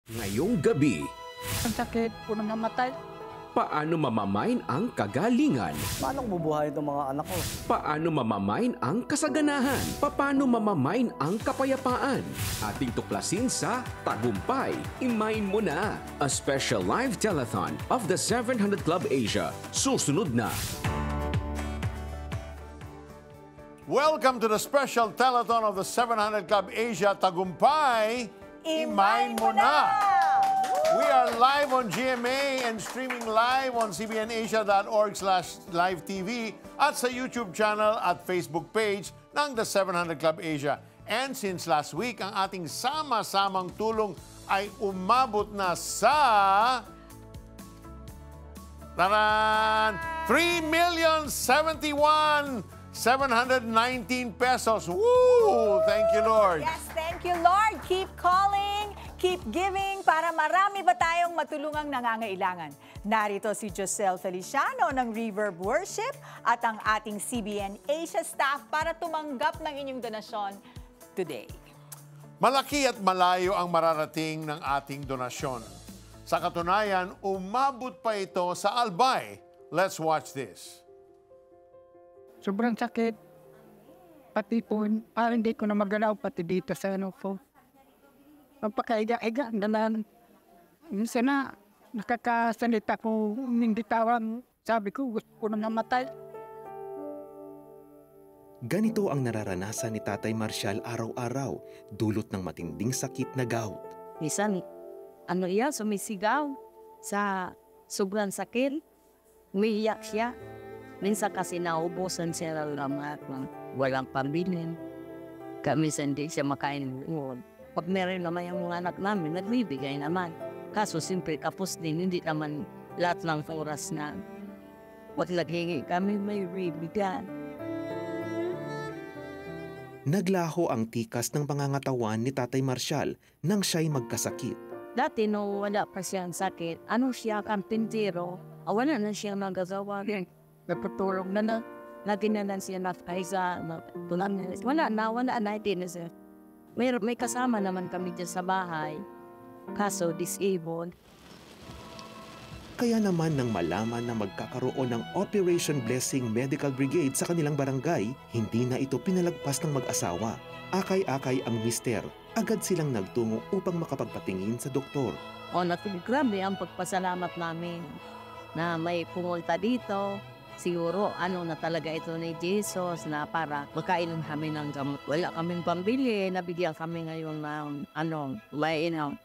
Ngayong gabi, Ang sakit po na mamatay. paano mamamain ang kagalingan? Paano bubuhay itong mga anak ko? Paano mamamain ang kasaganahan? Paano mamamain ang kapayapaan? Ating tuklasin sa Tagumpay. Imain mo na! A special live telethon of the 700 Club Asia. Susunod na! Welcome to the special telethon of the 700 Club Asia Tagumpay. Imain mo na! We are live on GMA and streaming live on cbnasia.org/live TV at sa YouTube channel at Facebook page ng The 700 Club Asia. And since last week, ang ating sama-samang tulong ay umabot na sa... Taran! 3,071,719 pesos. Woo! Thank you, Lord. Yes, thank you, Lord. Keep calling, keep giving para marami ba tayong matulungang nangangailangan. Narito si Josel Feliciano ng Reverb Worship at ang ating CBN Asia staff para tumanggap ng inyong donasyon today. Malaki at malayo ang mararating ng ating donasyon. Sa katunayan, umabot pa ito sa Albay. Let's watch this. Sobrang sakit. Pati po, parang hindi ko na magalaw pati dito sa ano po. Magpakaiga-iga, ganan. Minsan na, nakakasalita ko, hindi tawang. Sabi ko, gusto ko na namatay. Ganito ang nararanasan ni Tatay Marcial araw-araw, dulot ng matinding sakit na gout. Minsan, sumisigaw sa sobrang sakit. Umiiyak siya. Minsan kasi naubusan siya ng lamat ng walang pambilin. Minsan hindi siya makain. Pag meron naman yung mga anak namin, nagbibigay naman. Kaso siyempre kapos din, hindi naman lahat ng oras na pag naghingi kami may bibigyan. Naglaho ang tikas ng pangangatawan ni Tatay Marcial nang siya'y magkasakit. Dati no wala pa siyang sakit, siya kampintero, wala na siya nagagawa. Naputulog na. Lagi na lang siya nakaisa, wala na, din na siya. May kasama naman kami dyan sa bahay, kaso disabled. Kaya naman nang malaman na magkakaroon ng Operation Blessing Medical Brigade sa kanilang barangay, hindi na ito pinalagpas ng mag-asawa. Akay-akay ang mister, agad silang nagtungo upang makapagpatingin sa doktor. Grabe ang pagpasalamat namin na may pumunta dito. Siguro na talaga ito ni Jesus na para makainom kami ng gamot. Wala kaming pambili, nabigyan kami ngayon ng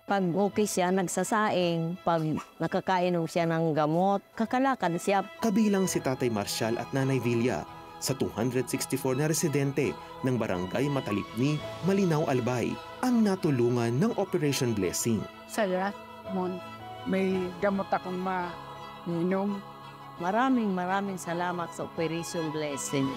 Pag okay siya, nagsasaing. Pag nakakainom siya ng gamot, kakalakan siya. Kabilang si Tatay Marcial at Nanay Villa sa 264 na residente ng Barangay Matalipni, Malinaw, Albay, ang natulungan ng Operation Blessing. Sa lahat mo, may gamot akong mainom. Maraming salamat sa Operation Blessing.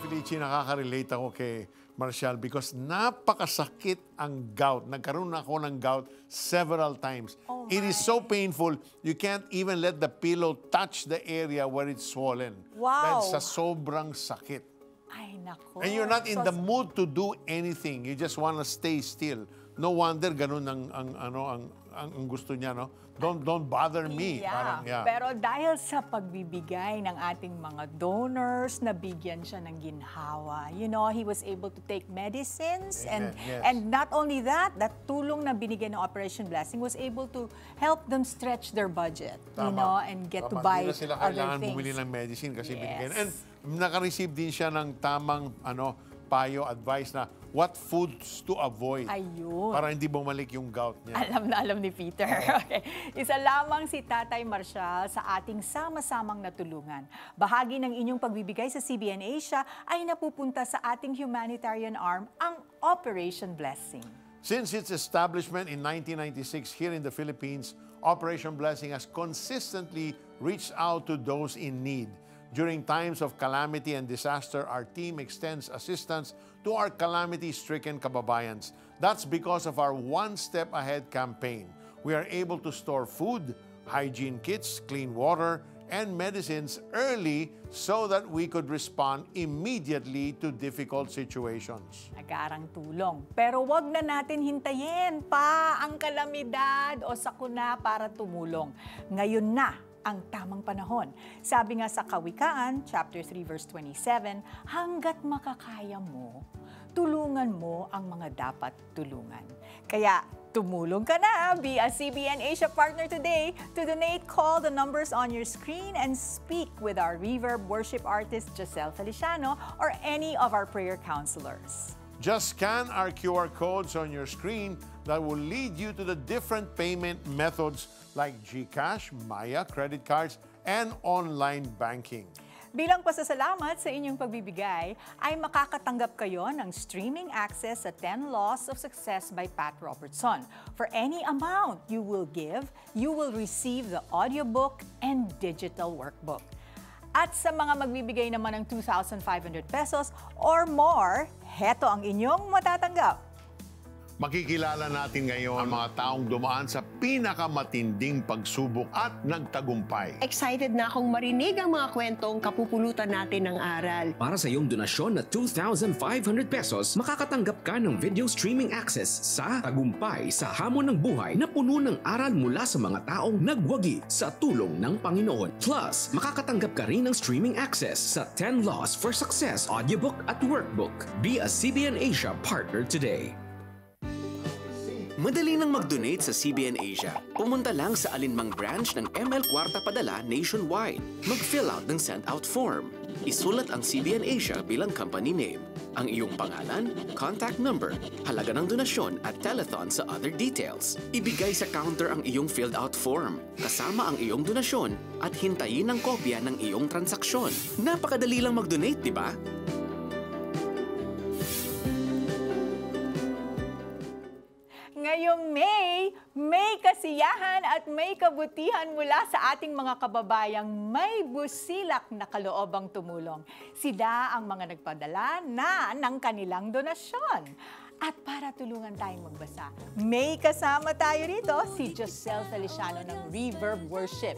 Felici, nakaka-relate ako kay Marcial because napakasakit ang gout. Nagkaroon ako ng gout several times. It is so painful, you can't even let the pillow touch the area where it's swollen. Wow. Dahil sa sobrang sakit. Ay, nako. And you're not in the mood to do anything. You just want to stay still. No wonder ganun ang gusto niya, no? Don't bother me. Yeah. Parang, yeah. Pero dahil sa pagbibigay ng ating mga donors, nabigyan siya ng ginhawa. You know, he was able to take medicines. Amen. Yes. And not only that tulong na binigyan ng Operation Blessing was able to help them stretch their budget. You know, and get to buy Hindi na sila other kailangan things. bumili ng medicine kasi Yes. binigyan. And naka-receive din siya ng tamang payo, advice na what foods to avoid. Ayun. Para hindi bumalik yung gout niya. Alam na alam ni Peter. Okay. Isa lamang si Tatay Marcial sa ating sama-samang natulungan. Bahagi ng inyong pagbibigay sa CBN Asia ay napupunta sa ating humanitarian arm, ang Operation Blessing. Since its establishment in 1996 here in the Philippines, Operation Blessing has consistently reached out to those in need. During times of calamity and disaster, our team extends assistance to our calamity-stricken kababayans. That's because of our One Step Ahead campaign. We are able to store food, hygiene kits, clean water, and medicines early so that we could respond immediately to difficult situations. Nagarang tulong. Pero wag na natin hintayin pa ang kalamidad o sakuna para tumulong. Ngayon na ang tamang panahon. Sabi nga sa Kawikaan, chapter 3, verse 27, hanggat makakaya mo, tulungan mo ang mga dapat tulungan. Kaya, tumulong ka na! Be a CBN Asia partner today. To donate, call the numbers on your screen and speak with our Reverb worship artist, Giselle Feliciano, or any of our prayer counselors. Just scan our QR codes on your screen that will lead you to the different payment methods like GCash, Maya, credit cards, and online banking. Bilang pasasalamat sa inyong pagbibigay, ay makakatanggap kayo ng streaming access sa 10 Laws of Success by Pat Robertson. For any amount you will give, you will receive the audiobook and digital workbook. At sa mga magbibigay naman ng 2,500 pesos or more, heto ang inyong matatanggap. Makikilala natin ngayon ang mga taong dumaan sa pinakamatinding pagsubok at nagtagumpay. Excited na akong marinig ang mga kwentong kapupulutan natin ng aral. Para sa iyong donasyon na 2,500 pesos, makakatanggap ka ng video streaming access sa Tagumpay sa Hamon ng Buhay na puno ng aral mula sa mga taong nagwagi sa tulong ng Panginoon. Plus, makakatanggap ka rin ng streaming access sa 10 Laws for Success audiobook at workbook. Be a CBN Asia partner today. Madali nang mag-donate sa CBN Asia. Pumunta lang sa alinmang branch ng ML Kwarta Padala nationwide. Mag-fill out ng send-out form. Isulat ang CBN Asia bilang company name. Ang iyong pangalan, contact number, halaga ng donasyon at telethon sa other details. Ibigay sa counter ang iyong filled out form, kasama ang iyong donasyon at hintayin ang kopya ng iyong transaksyon. Napakadali lang mag-donate, di ba? Ngayong may kasiyahan at may kabutihan mula sa ating mga kababayang may busilak na kaloobang tumulong. Sila ang mga nagpadala ng kanilang donasyon. At para tulungan tayong magbasa, may kasama tayo rito si Giselle Feliciano ng Reverb Worship.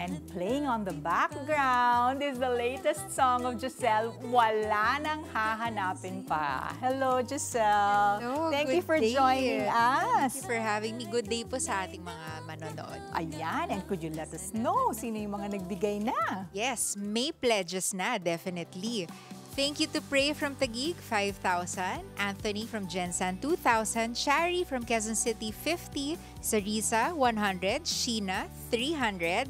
And playing on the background is the latest song of Giselle, Wala Nang Hahanapin Pa. Hello, Giselle. Hello, Thank you good for day. joining us. Thank you for having me. Good day po sa ating mga manonood. Ayan, and could you let us know sino yung mga nagbigay na? Yes, may pledges na, definitely. Thank you to Pray from Taguig, 5,000. Anthony from Gensan, 2,000. Shari from Quezon City, 50. Sarisa, 100. Sheena, 300.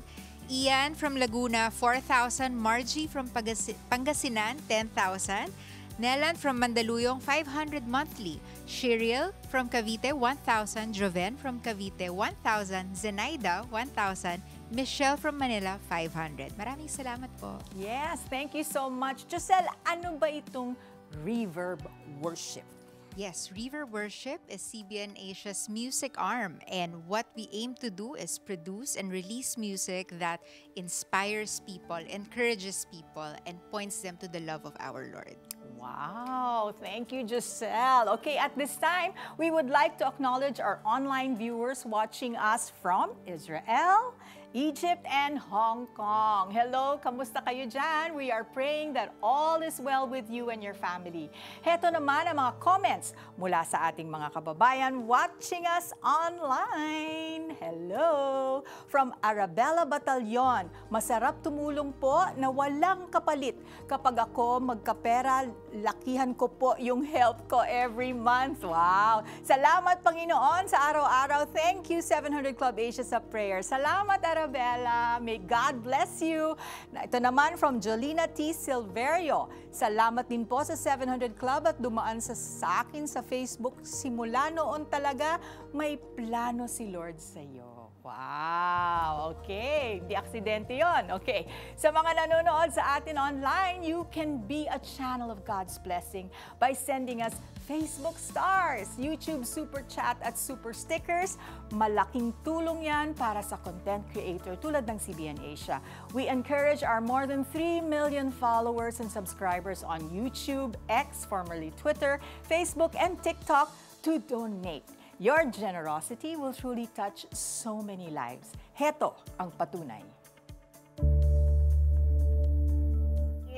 Ian from Laguna, 4,000. Margie from Pangasinan, 10,000. Nelan from Mandaluyong, 500 monthly. Shiril from Cavite, 1,000. Joven from Cavite, 1,000. Zenaida, 1,000. Michelle from Manila, 500. Maraming salamat po. Yes, thank you so much. Giselle, ano ba itong Reverb Worship? Yes, Reverb Worship is CBN Asia's music arm, and what we aim to do is produce and release music that inspires people, encourages people, and points them to the love of our Lord. Wow, thank you, Giselle. Okay, at this time, we would like to acknowledge our online viewers watching us from Israel, Egypt, and Hong Kong. Hello, kamusta kayo dyan? We are praying that all is well with you and your family. Heto naman ang mga comments mula sa ating mga kababayan watching us online. Hello! From Arabella Batalyon, masarap tumulong po na walang kapalit. Kapag ako magkapera, lakihan ko po yung help ko every month. Wow! Salamat, Panginoon, sa araw-araw. Thank you, 700 Club Asia sa prayer. Salamat, Arabella. May God bless you. Ito naman from Jolina T. Silverio. Salamat din po sa 700 Club at dumaan sa akin sa Facebook. Simula noon talaga, may plano si Lord sa iyo. Wow! Okay, hindi aksidente yon. Okay, sa mga nanonood sa atin online, you can be a channel of God's blessing by sending us Facebook stars, YouTube super chat at super stickers. Malaking tulong yan para sa content creator tulad ng CBN Asia. We encourage our more than 3 million followers and subscribers on YouTube, X, formerly Twitter, Facebook, and TikTok to donate. Your generosity will truly touch so many lives. Heto ang patunay.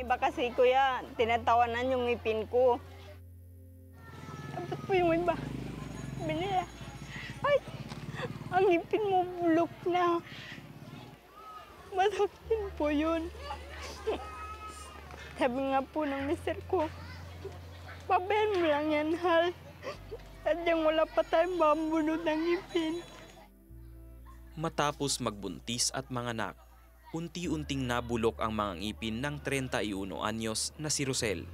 Iba kasi kuya, tinatawanan yung ngipin ko. Tapos po yung iba, binila, ay, ang ngipin mo bulok na. Masakit po yun. Sabi nga po ng mister ko, pabayan mo lang yan, Hal. Sadyang wala pa tayong mambunod ng ngipin. Matapos magbuntis at manganak, unti-unting nabulok ang mga ngipin ng 31 anyos na si Rosel.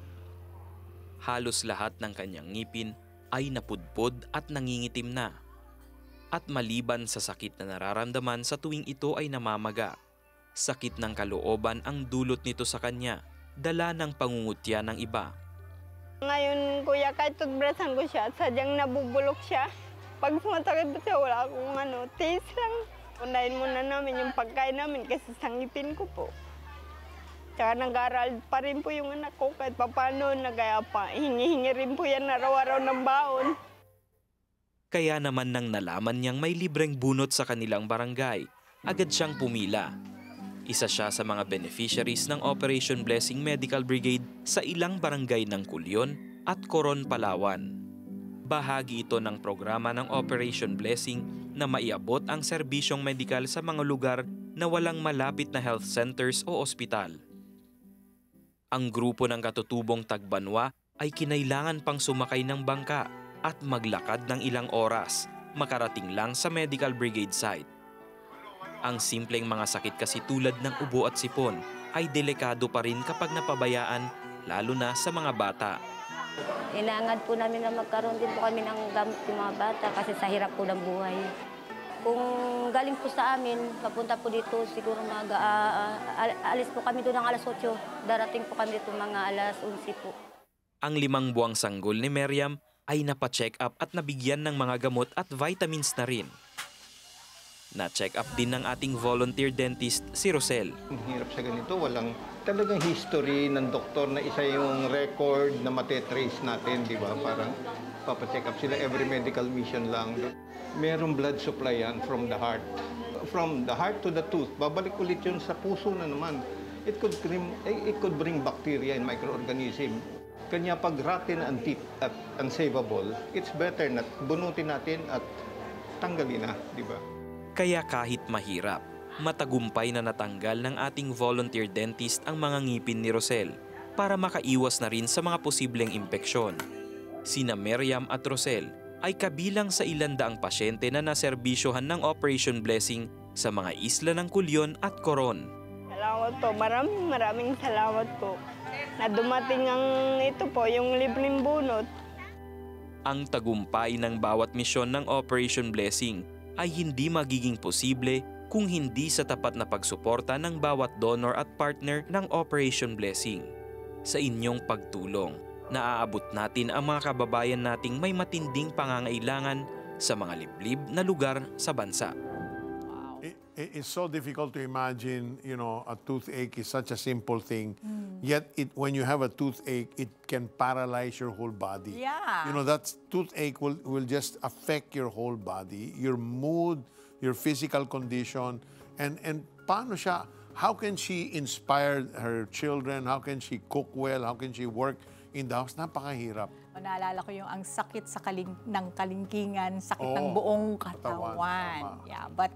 Halos lahat ng kanyang ngipin ay napudpod at nangingitim na. At maliban sa sakit na nararamdaman sa tuwing ito ay namamaga, sakit ng kalooban ang dulot nito sa kanya, dala ng pangungutya ng iba. Ngayon, kuya, kahit toothbrushan ko siya, sadyang nabubulok siya. Pag sumasakit siya, wala akong tiis lang. Unahin muna namin yung pagkain namin kasi sa ngipin ko po. Tsaka nag-aaral pa rin po yung anak ko kahit paano, nagaya pa. Hingi-hingi rin po yan araw-araw ng baon. Kaya naman nang nalaman niyang may libreng bunot sa kanilang barangay, agad siyang pumila. Isa siya sa mga beneficiaries ng Operation Blessing Medical Brigade sa ilang barangay ng Culyon at Coron, Palawan. Bahagi ito ng programa ng Operation Blessing na maiabot ang serbisyong medikal sa mga lugar na walang malapit na health centers o ospital. Ang grupo ng katutubong Tagbanwa ay kinailangan pang sumakay ng bangka at maglakad ng ilang oras makarating lang sa medical brigade site. Ang simpleng mga sakit kasi tulad ng ubo at sipon ay delikado pa rin kapag napabayaan, lalo na sa mga bata. Inaangad po namin na magkaroon din po kami ng gamot yung mga bata kasi sa hirap po ng buhay. Kung galing po sa amin, papunta po dito, siguro alis po kami doon ng alas 8. Darating po kami dito mga alas 11 po. Ang 5 buwang sanggol ni Meriam ay napacheck up at nabigyan ng mga gamot at vitamins na rin. Na-check up din ng ating volunteer dentist si Rosel. Ang hirap sa ganito, walang talagang history ng doktor na isa yung record na matetrace natin, di ba? Parang papacheck up sila every medical mission lang. Merong blood supply yan from the heart. From the heart to the tooth, babalik ulit yun sa puso na naman. It could bring bacteria and microorganism. Kanya pag rotten ang teeth at unsavable, it's better na bunutin natin at tanggalin na, di ba? Kaya kahit mahirap, matagumpay na natanggal ng ating volunteer dentist ang mga ngipin ni Rosel para makaiwas na rin sa mga posibleng impeksyon. Sina Meriam at Rosel ay kabilang sa ilang daang pasyente na naserbisyohan ng Operation Blessing sa mga isla ng Culyon at Coron. Salamat po, maraming salamat po na dumating ang ito po, yung libreng bunot. Ang tagumpay ng bawat misyon ng Operation Blessing ay hindi magiging posible kung hindi sa tapat na pagsuporta ng bawat donor at partner ng Operation Blessing. Sa inyong pagtulong, naaabot natin ang mga kababayan nating may matinding pangangailangan sa mga liblib na lugar sa bansa. It's so difficult to imagine, a toothache is such a simple thing. Yet, when you have a toothache, it can paralyze your whole body. Yeah. That toothache will just affect your whole body, your mood, your physical condition. And paano siya, how can she inspire her children? How can she cook well? How can she work in the house? Napakahirap. Naalala ko yung ang sakit ng kalingkingan, sakit ng buong katawan. Yeah, but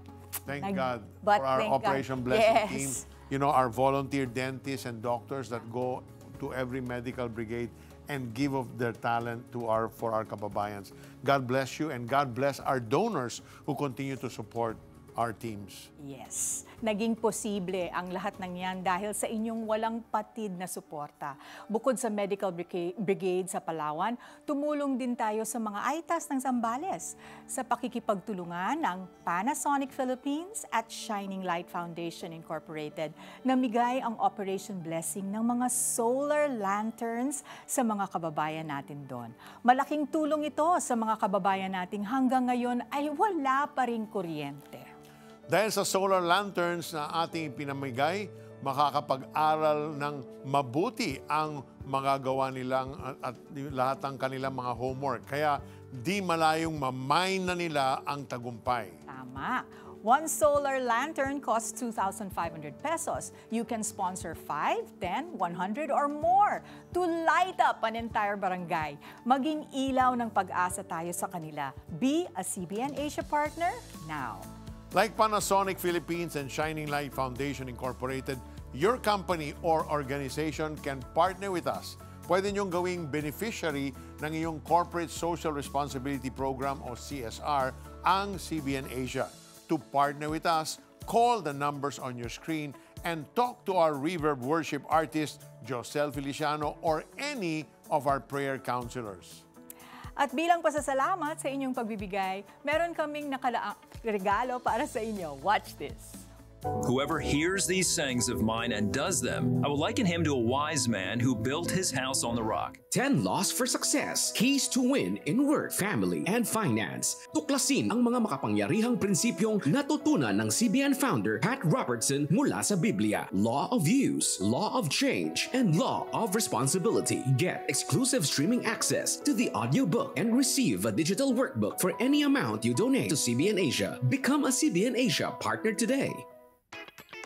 thank God for our Operation Blessing team. Our volunteer dentists and doctors that go to every medical brigade and give of their talent for our kababayans. God bless you and God bless our donors who continue to support our teams. Yes. Naging posible ang lahat ng yan dahil sa inyong walang patid na suporta. Bukod sa Medical Brigade sa Palawan, tumulong din tayo sa mga AITAS ng Zambales sa pakikipagtulungan ng Panasonic Philippines at Shining Light Foundation Incorporated. Namigay ang Operation Blessing ng mga solar lanterns sa mga kababayan natin doon. Malaking tulong ito sa mga kababayan nating hanggang ngayon ay wala pa ring kuryente. Dahil sa solar lanterns na ating pinamigay, makakapag-aral ng mabuti ang magagawa nilang at lahat ng kanilang mga homework. Kaya di malayong mamine na nila ang tagumpay. Tama. One solar lantern costs 2,500 pesos. You can sponsor 5, 10, 100 or more to light up an entire barangay. Maging ilaw ng pag-asa tayo sa kanila. Be a CBN Asia partner now. Like Panasonic Philippines and Shining Light Foundation Incorporated, your company or organization can partner with us. Pwede niyong gawing beneficiary ng iyong Corporate Social Responsibility Program o CSR ang CBN Asia. To partner with us, call the numbers on your screen and talk to our Reverb worship artist, Josel Feliciano, or any of our prayer counselors. At bilang pasasalamat sa inyong pagbibigay, meron kaming nakalaang regalo para sa inyo. Watch this. Whoever hears these sayings of mine and does them, I will liken him to a wise man who built his house on the rock. 10 laws for success, keys to win in work, family, and finance. Tuklasin ang mga makapangyarihang prinsipyong natutunan ng CBN founder Pat Robertson mula sa Biblia. Law of use, law of change, and law of responsibility. Get exclusive streaming access to the audiobook and receive a digital workbook for any amount you donate to CBN Asia. Become a CBN Asia partner today.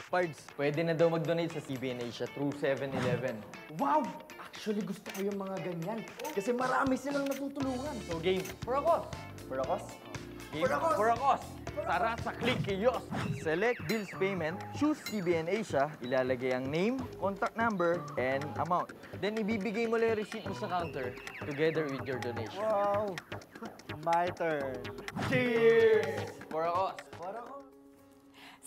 Pards, pwede na daw mag-donate sa CBN Asia through 7-Eleven. Wow! Actually, gusto ko yung mga ganyan. Kasi marami silang natutulungan. So game, Purakos! Purakos? Game, Purakos! Tara sa Click Kiosk! Select Bills Payment, choose CBN Asia, ilalagay ang name, contact number, and amount. Then ibibigay mo lang yung receipt mo sa counter together with your donation. Wow! My turn. Cheers! Purakos! Purakos!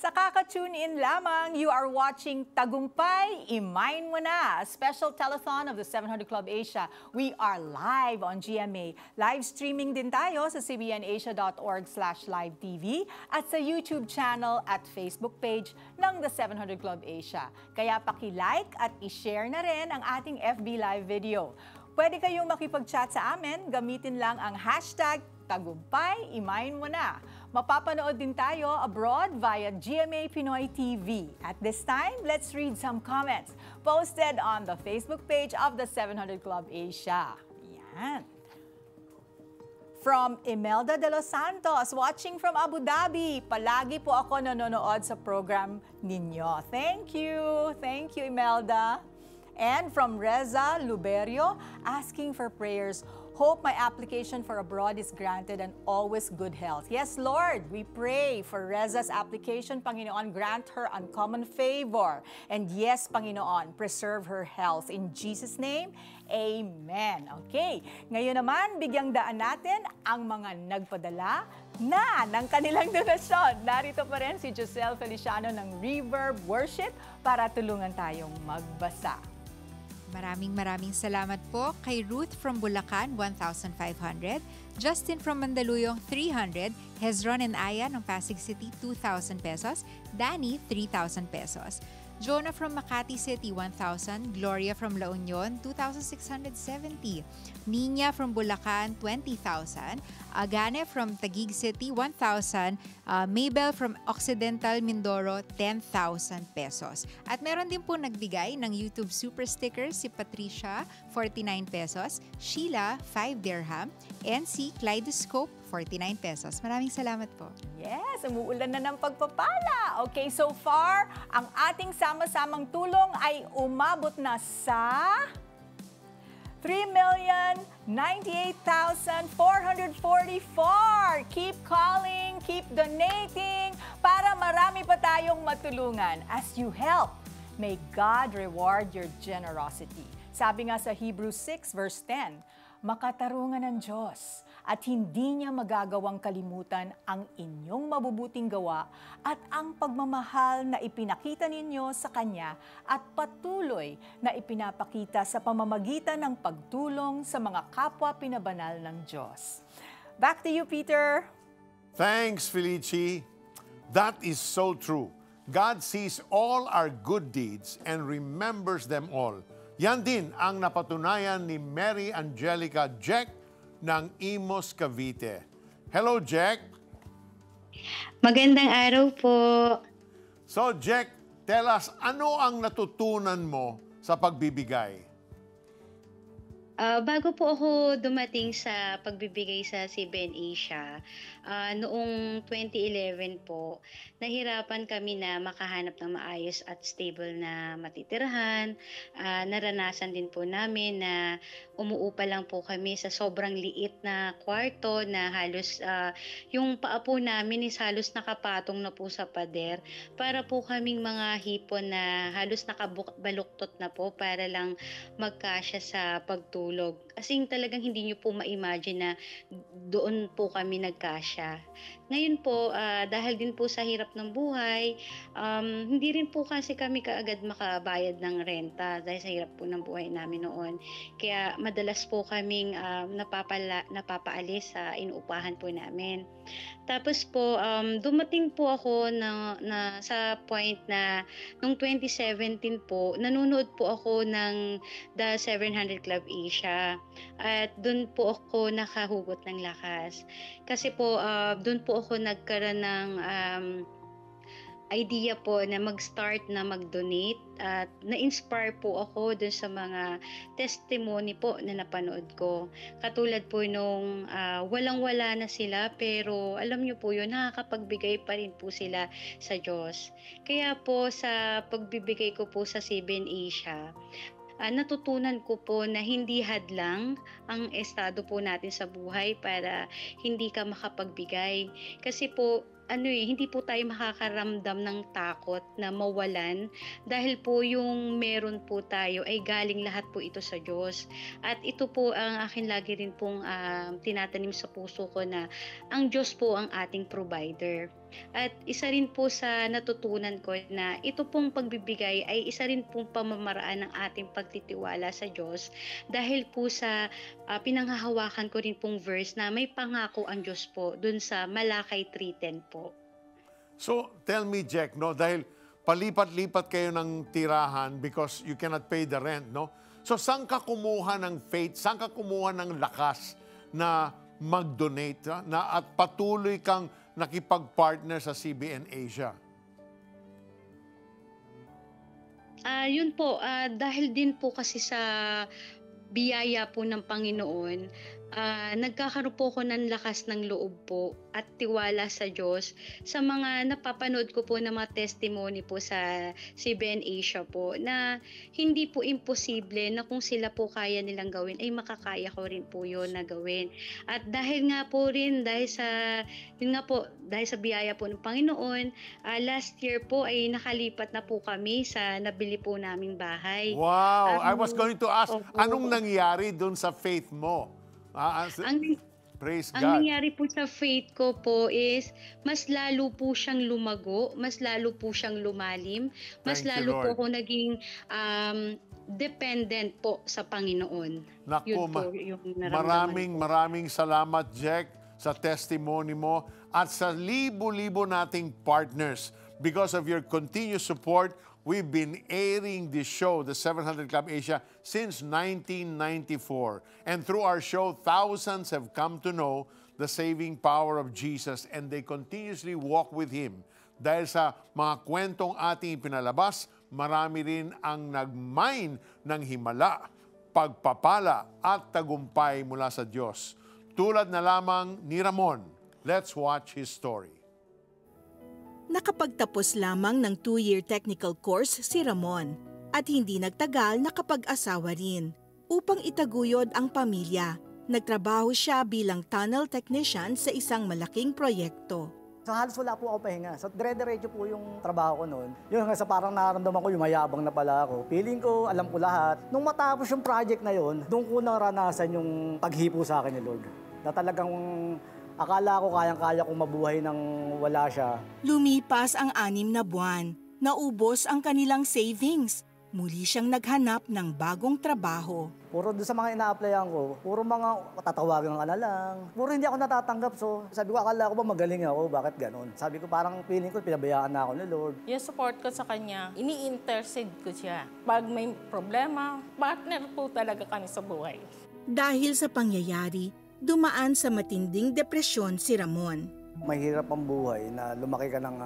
Sa kaka-tune in lamang, you are watching Tagumpay, Imayin Mo Na, a special telethon of the 700 Club Asia. We are live on GMA. Live streaming din tayo sa cbnasia.org/live-tv at sa YouTube channel at Facebook page ng the 700 Club Asia. Kaya paki-like at i-share na rin ang ating FB Live video. Pwede kayong makipag-chat sa amin, gamitin lang ang hashtag Tagumpay, Imayin Mo Na. Mapapanood din tayo abroad via GMA Pinoy TV. At this time, let's read some comments posted on the Facebook page of the 700 Club Asia. Yan. From Imelda de los Santos, watching from Abu Dhabi. Palagi po ako nanonood sa program ninyo. Thank you. Thank you, Imelda. And from Reza Luberio, asking for prayers. Hope my application for abroad is granted and always good health. Yes, Lord, we pray for Reza's application. Panginoon, grant her uncommon favor. And yes, Panginoon, preserve her health. In Jesus' name, Amen. Okay, ngayon naman, bigyang daan natin ang mga nagpadala na ng kanilang donasyon. Narito pa rin si Josel Feliciano ng Reverb Worship para tulungan tayong magbasa. Maraming salamat po kay Ruth from Bulacan, 1,500. Justin from Mandaluyong, 300. Hezron and Aya ng Pasig City, 2,000 pesos. Danny, 3,000 pesos. Jonah from Makati City, 1,000. Gloria from La Union, 2,670. Nina from Bulacan, 20,000. Agane from Taguig City, 1,000. Mabel from Occidental Mindoro, 10,000 pesos. At meron din po nagbigay ng YouTube Super Stickers si Patricia, 49 pesos. Sheila, 5 dirham. And si Kaleidoscope, 49 pesos. Maraming salamat po. Yes, umuulan na ng pagpapala. Okay, so far, ang ating sama-samang tulong ay umabot na sa 3,098,444. Keep calling, keep donating para marami pa tayong matulungan. As you help, may God reward your generosity. Sabi nga sa Hebrews 6 verse 10, makatarungan ng Diyos at hindi niya magagawang kalimutan ang inyong mabubuting gawa at ang pagmamahal na ipinakita ninyo sa Kanya at patuloy na ipinapakita sa pamamagitan ng pagtulong sa mga kapwa pinabanal ng Diyos. Back to you, Peter. Thanks, Felici. That is so true. God sees all our good deeds and remembers them all. Yan din ang napatunayan ni Mary Angelica Jack ng Imos, Cavite. Hello, Jack. Magandang araw po. So, Jack, tell us, ano ang natutunan mo sa pagbibigay? Bago po ako dumating sa pagbibigay sa CBN Asia, noong 2011 po, nahirapan kami na makahanap ng maayos at stable na matitirahan. Naranasan din po namin na umuupa lang po kami sa sobrang liit na kwarto na halos yung paa po namin is halos nakapatong na po sa pader para po kaming mga hipon na halos nakabaluktot na po para lang magkasya sa pagtulog. Kasi talagang hindi nyo po ma-imagine na doon po kami nagkasya. Ngayon po, dahil din po sa hirap ng buhay, hindi rin po kasi kami kaagad makabayad ng renta dahil sa hirap po ng buhay namin noon. Kaya madalas po kaming napapaalis sa inuupahan po namin. Tapos po, dumating po ako na sa point na noong 2017 po, nanonood po ako ng The 700 Club Asia. At doon po ako nakahugot ng lakas. Kasi po, doon po ako nagkaroon ng idea po na mag-start na mag-donate at na-inspire po ako dun sa mga testimony po na napanood ko. Katulad po nung walang-wala na sila pero alam niyo po yun, nakakapagbigay pa rin po sila sa Diyos. Kaya po sa pagbibigay ko po sa CBN Asia, natutunan ko po na hindi hadlang ang estado po natin sa buhay para hindi ka makapagbigay. Kasi po, hindi po tayo makakaramdam ng takot na mawalan dahil po yung meron po tayo ay galing lahat po ito sa Diyos. At ito po ang akin lagi rin pong tinatanim sa puso ko na ang Diyos po ang ating provider. At isa rin po sa natutunan ko na ito pong pagbibigay ay isa rin pong pamamaraan ng ating pagtitiwala sa Diyos dahil po sa pinanghahawakan ko rin pong verse na may pangako ang Diyos po dun sa Malakay 3:10 po. So, tell me, Jack, no, dahil palipat-lipat kayo ng tirahan because you cannot pay the rent, no? So, saan ka kumuha ng faith, saan ka kumuha ng lakas na mag-donate na at patuloy kang nakipag-partner sa CBN Asia? Yun po, dahil din po kasi sa biyaya po ng Panginoon, nagkakaroon po ako ng lakas ng loob po at tiwala sa Diyos sa mga napapanood ko po na mga testimony po sa CBN Asia po na hindi po imposible na kung sila po kaya nilang gawin ay makakaya ko rin po yun na gawin. At dahil nga po rin, dahil sa biyaya po ng Panginoon, last year po ay nakalipat na po kami sa nabili po naming bahay. Wow! I was going to ask, anong nangyari dun sa faith mo? Praise God. Ang nangyari po sa faith ko po is mas lalo po siyang lumago, mas lalo po siyang lumalim, mas lalo po ako naging dependent po sa Panginoon. Naku, maraming salamat, Jack, sa testimony mo at sa libo-libo nating partners. Because of your continuous support, we've been airing this show, the 700 Club Asia, since 1994. And through our show, thousands have come to know the saving power of Jesus and they continuously walk with Him. Dahil sa mga kwentong ating pinalabas, marami rin ang nag-mine ng himala, pagpapala at tagumpay mula sa Diyos. Tulad na lamang ni Ramon. Let's watch his story. Nakapagtapos lamang ng 2-year technical course si Ramon at hindi nagtagal nakapag-asawa rin. Upang itaguyod ang pamilya, nagtrabaho siya bilang tunnel technician sa isang malaking proyekto. So halos wala po ako pahinga. So dire-diretso po yung trabaho ko noon. Yung hanggang sa parang nararamdaman ko yung mayabang na pala ako. Feeling ko, alam ko lahat. Nung matapos yung project na yon, doon ko naranasan yung paghipo sa akin ni Lord. Na talagang akala ko kayang-kaya kong mabuhay nang wala siya. Lumipas ang 6 na buwan. Naubos ang kanilang savings. Muli siyang naghanap ng bagong trabaho. Puro doon sa mga ina-applyan ko, puro mga tatawagan ka na lang. Puro hindi ako natatanggap. So sabi ko, akala ko ba magaling ako? Bakit ganun? Sabi ko, parang feeling ko, pinabayaan na ako ni Lord. Yung support ko sa kanya, ini-intercede ko siya. Pag may problema, partner po talaga kami sa buhay. Dahil sa pangyayari, dumaan sa matinding depresyon si Ramon. Mahirap ang buhay na lumaki ka ng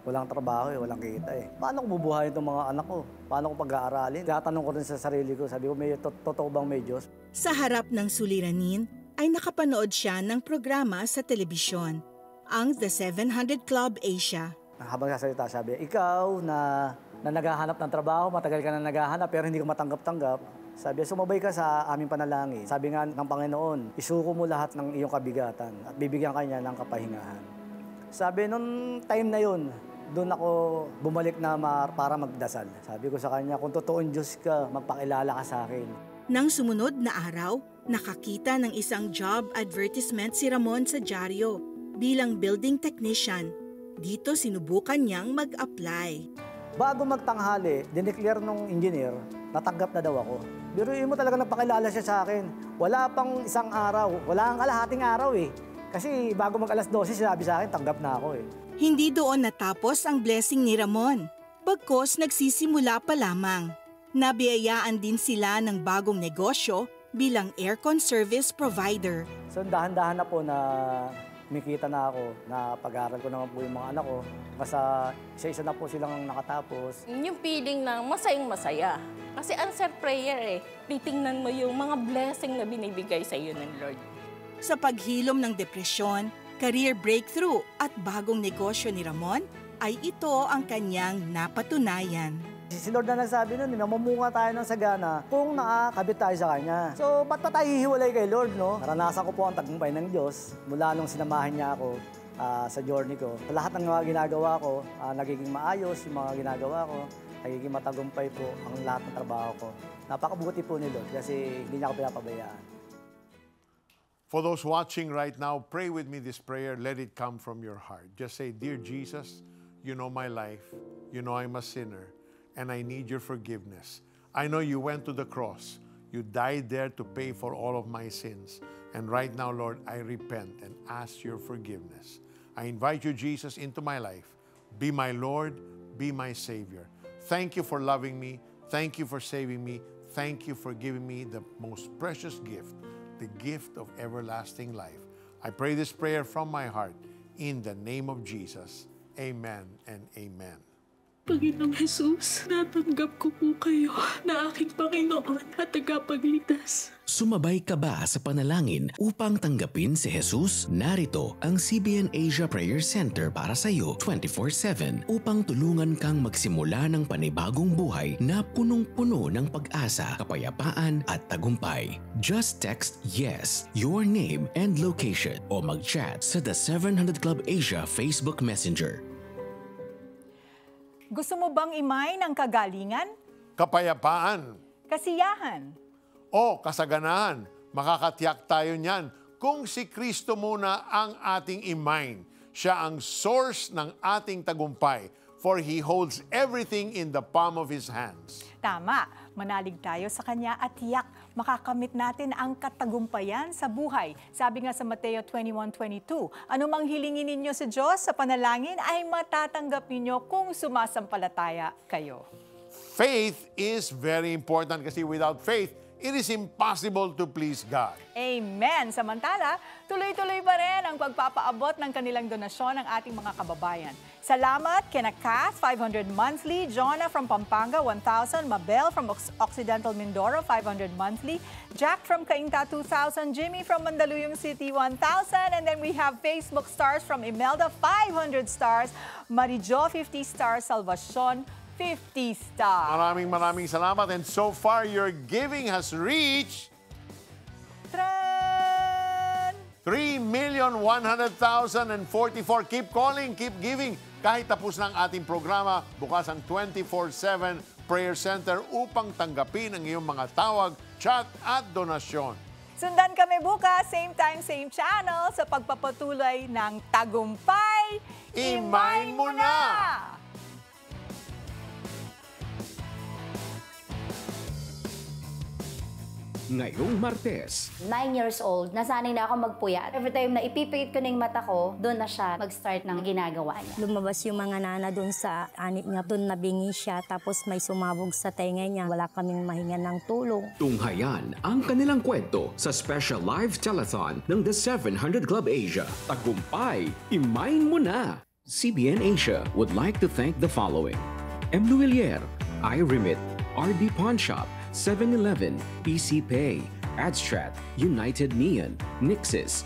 walang trabaho, walang kita eh. Paano ko bubuhayin itong mga anak ko? Paano ko pag-aaralin? Tatanong ko rin sa sarili ko, sabi ko, totoo bang may Diyos? Sa harap ng suliranin, ay nakapanood siya ng programa sa telebisyon. ang The 700 Club Asia. Habang sasalita, sabi, ikaw na naghahanap ng trabaho, matagal ka na naghahanap pero hindi ka matanggap-tanggap, sabi, sumabay ka sa aming panalangin. Sabi nga ng Panginoon, isuko mo lahat ng iyong kabigatan at bibigyan ka niya ng kapahingahan. Sabi, nung time na yun, doon ako bumalik na para magdasal. Sabi ko sa kanya, kung totoong Diyos ka, magpakilala ka sa akin. Nang sumunod na araw, nakakita ng isang job advertisement si Ramon sa dyaryo bilang building technician. Dito sinubukan niyang mag-apply. Bago magtanghali, dineclare nung engineer, natanggap na daw ako. Biruin mo talaga nagpakilala siya sa akin. Wala pang isang araw, wala ang kalahating araw eh. Kasi bago mag-alas 12, sinabi sa akin, tanggap na ako eh. Hindi doon natapos ang blessing ni Ramon. Bagkos nagsisimula pa lamang. Nabiyayaan din sila ng bagong negosyo bilang aircon service provider. So dahan-dahan na po na kumikita na ako, na pag-aaral ko naman po yung mga anak ko. Kasi isa-isa na po silang nakatapos. Yung feeling na masayang-masaya. Kasi answer prayer eh. Titingnan mo yung mga blessing na binibigay sa iyo ng Lord. Sa paghilom ng depresyon, career breakthrough at bagong negosyo ni Ramon, ay ito ang kanyang napatunayan. Si Lord na nagsabi nun, namumunga tayo ng sagana kung nakakabit tayo sa Kanya. So, ba't pa tayo hihiwalay kay Lord, no? Naranasan ko po ang tagumpay ng Diyos mula nung sinamahan niya ako sa journey ko. Sa lahat ng mga ginagawa ko, nagiging maayos yung mga ginagawa ko, nagiging matagumpay po ang lahat ng trabaho ko. Napakabuti po ni Lord kasi hindi niya ako pinapabayaan. For those watching right now, pray with me this prayer. Let it come from your heart. Just say, Dear Jesus, you know my life. You know I'm a sinner. And I need your forgiveness. I know you went to the cross. You died there to pay for all of my sins. And right now, Lord, I repent and ask your forgiveness. I invite you, Jesus, into my life. Be my Lord, be my Savior. Thank you for loving me. Thank you for saving me. Thank you for giving me the most precious gift, the gift of everlasting life. I pray this prayer from my heart in the name of Jesus. Amen and amen. Panginoong Jesus, natanggap ko po kayo na aking Panginoon at tagapagligtas. Sumabay ka ba sa panalangin upang tanggapin si Jesus? Narito ang CBN Asia Prayer Center para sa iyo 24/7 upang tulungan kang magsimula ng panibagong buhay na punong-puno ng pag-asa, kapayapaan at tagumpay. Just text YES, your name and location o mag-chat sa The 700 Club Asia Facebook Messenger. Gusto mo bang imay ng kagalingan? Kapayapaan. Kasiyahan? O kasaganahan. Makakatiyak tayo niyan kung si Kristo muna ang ating imain. Siya ang source ng ating tagumpay, for He holds everything in the palm of His hands. Tama, manalig tayo sa Kanya at tiyak makakamit natin ang katagumpayan sa buhay. Sabi nga sa Mateo 21:22, anumang hilingin ninyo sa Diyos sa panalangin ay matatanggap ninyo kung sumasampalataya kayo. Faith is very important kasi without faith, it is impossible to please God. Amen! Samantala, tuloy-tuloy pa rin ang pagpapaabot ng kanilang donasyon ng ating mga kababayan. Salamat kina Kath, 500 monthly, Jonah from Pampanga, 1,000, Mabel from Occidental Mindoro, 500 monthly, Jack from Cainta, 2,000, Jimmy from Mandaluyong City, 1,000, and then we have Facebook stars from Imelda, 500 stars, Marijo, 50 stars, Salvacion, 50 stars. Maraming salamat. And so far, your giving has reached 3,100,044. Keep calling, keep giving. Kahit tapos ng ating programa, bukas ang 24/7 Prayer Center upang tanggapin ang iyong mga tawag, chat at donasyon. Sundan kami bukas, same time, same channel, sa pagpapatuloy ng tagumpay. Imayin mo na! Ngayong Martes, 9 years old, nasanay na ako magpuyat. Every time na ipipikit ko na yung mata ko, doon na siya mag-start ng ginagawa niya. Lumabas yung mga nana doon sa anit niya, doon nabingi siya, tapos may sumabog sa tenga niya. Wala kaming mahinga ng tulong. tunghayan ang kanilang kwento sa special live telethon ng The 700 Club Asia. Tagumpay, imayin mo na! CBN Asia would like to thank the following: M. Luillier, iRemit, RD Pawn Shop, 7-Eleven, PC Pay, Adstrat, United Neon, Nixis,